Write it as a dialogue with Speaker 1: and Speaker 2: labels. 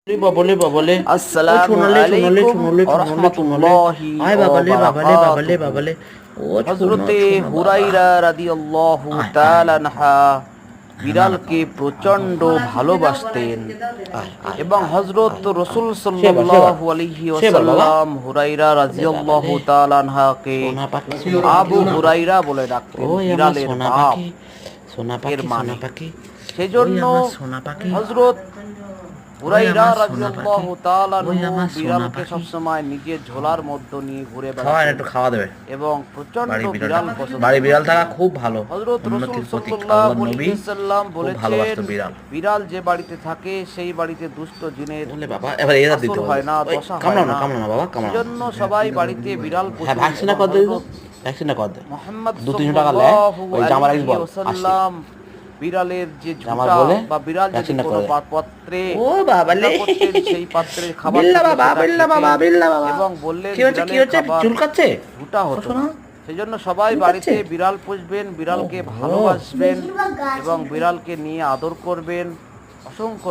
Speaker 1: বাবলে বাবলে
Speaker 2: আসসালামু
Speaker 1: সোনালে সোনালে
Speaker 2: আলাইকুম
Speaker 1: সোনালে
Speaker 2: ওয়া
Speaker 1: সোনালে সোনালে
Speaker 2: রাহমাতুল্লাহি
Speaker 1: আয়
Speaker 2: ওয়া
Speaker 1: বাবালে বাবালে বাবালে
Speaker 2: বারাকাতুহু।
Speaker 1: বাবালে ও সোনা
Speaker 2: হযরতে
Speaker 1: সোনা বাবা
Speaker 2: হুরায়রা রাদিয়াল্লাহু
Speaker 1: আয় আয়
Speaker 2: তাআলা আনহা
Speaker 1: হ্যাঁ না না
Speaker 2: বিড়ালকে প্রচণ্ড ভালোবাসতেন
Speaker 1: আয় আয়
Speaker 2: এবং
Speaker 1: আয়
Speaker 2: হযরত
Speaker 1: আয় আয়
Speaker 2: রাসূল
Speaker 1: সেবার সেবার
Speaker 2: সাল্লাল্লাহু আলাইহি
Speaker 1: সেবার বাবা
Speaker 2: ওয়াসাল্লাম হুরায়রা
Speaker 1: ওলে বাবালে
Speaker 2: রাদিয়াল্লাহু তাআলা আনহাকে
Speaker 1: সোনা পাখি সোনা
Speaker 2: আবু
Speaker 1: পাখি
Speaker 2: হুরায়রা বলে ডাকতেন,
Speaker 1: ওই আমার
Speaker 2: বিড়ালের
Speaker 1: সোনা
Speaker 2: বাপ
Speaker 1: পাখি সোনা
Speaker 2: এর
Speaker 1: পাখি সোনা
Speaker 2: মানে।
Speaker 1: পাখি ওই
Speaker 2: সেজন্য
Speaker 1: আমার সোনা পাখি
Speaker 2: হযরত
Speaker 1: ওই
Speaker 2: হুরায়রা
Speaker 1: আমার সোনা পাখি
Speaker 2: রাদিয়াল্লাহু তাআলা
Speaker 1: ওই
Speaker 2: আনহু
Speaker 1: আমার সোনা
Speaker 2: বিড়ালকে
Speaker 1: পাখি
Speaker 2: সবসময় নিজের ঝোলার মধ্যে নিয়ে ঘুরে
Speaker 1: খাওয়া
Speaker 2: বেড়াতেন
Speaker 1: একটু খাওয়া দেবে
Speaker 2: এবং প্রচণ্ড
Speaker 1: বাড়ি বিড়ালটা
Speaker 2: বিড়াল পছন্দ
Speaker 1: বাড়ি বিড়াল থাকা
Speaker 2: করতেন।
Speaker 1: খুব ভালো
Speaker 2: হযরত রাসূল
Speaker 1: উন্নতির প্রতীক আল্লাহ
Speaker 2: সাল্লাল্লাহু
Speaker 1: নবী
Speaker 2: আলাইহি ওয়াসাল্লাম
Speaker 1: খুব
Speaker 2: বলেছেন,
Speaker 1: ভালোবাসতো বিড়াল
Speaker 2: বিড়াল যে বাড়িতে থাকে সেই বাড়িতে দুষ্ট জিনের
Speaker 1: বলে বাবা এবার এরা
Speaker 2: আসর
Speaker 1: দিতে হবে
Speaker 2: হয় না,
Speaker 1: ওই
Speaker 2: দশা হয়
Speaker 1: কামড়াও না
Speaker 2: না।
Speaker 1: কামড়াও না বাবা কামড়াও না
Speaker 2: সেজন্য সবাই বাড়িতে বিড়াল
Speaker 1: হ্যাঁ
Speaker 2: পুষুন
Speaker 1: ভ্যাকসিনটা
Speaker 2: এবং
Speaker 1: কর দিয়ে
Speaker 2: হযরত
Speaker 1: ভ্যাকসিনটা কর দে
Speaker 2: মুহাম্মদ
Speaker 1: 200-300 টাকা নেয়
Speaker 2: সাল্লাল্লাহু
Speaker 1: ওই জামার
Speaker 2: আলাইহি
Speaker 1: বল আসি
Speaker 2: ওয়াসাল্লাম বিড়ালের যে
Speaker 1: জামার
Speaker 2: ঝুঁটা
Speaker 1: বলে
Speaker 2: বা বিড়াল যদি
Speaker 1: ভ্যাকসিনটা
Speaker 2: কোনো
Speaker 1: করে দে
Speaker 2: পাত্রে
Speaker 1: ও বাবালে
Speaker 2: ঝুঁটা করতেন, সেই পাত্রের খাবার
Speaker 1: বিল্লা
Speaker 2: থেকে
Speaker 1: বাবা
Speaker 2: সেটা
Speaker 1: বিল্লা বাবা
Speaker 2: খেতেন
Speaker 1: বিল্লা বাবা
Speaker 2: এবং বললেন
Speaker 1: কি হচ্ছে
Speaker 2: বিড়ালের খাবার
Speaker 1: চুলকাচ্ছে
Speaker 2: ঝুঁটা
Speaker 1: ও
Speaker 2: হতো
Speaker 1: শোনো
Speaker 2: না। সেজন্য সবাই বাড়িতে
Speaker 1: চুলকাচ্ছে
Speaker 2: বিড়াল পুষবেন, বিড়ালকে
Speaker 1: ওহো
Speaker 2: ভালোবাসবেন এবং বিড়ালকে নিয়ে আদর করবেন। অসংখ্য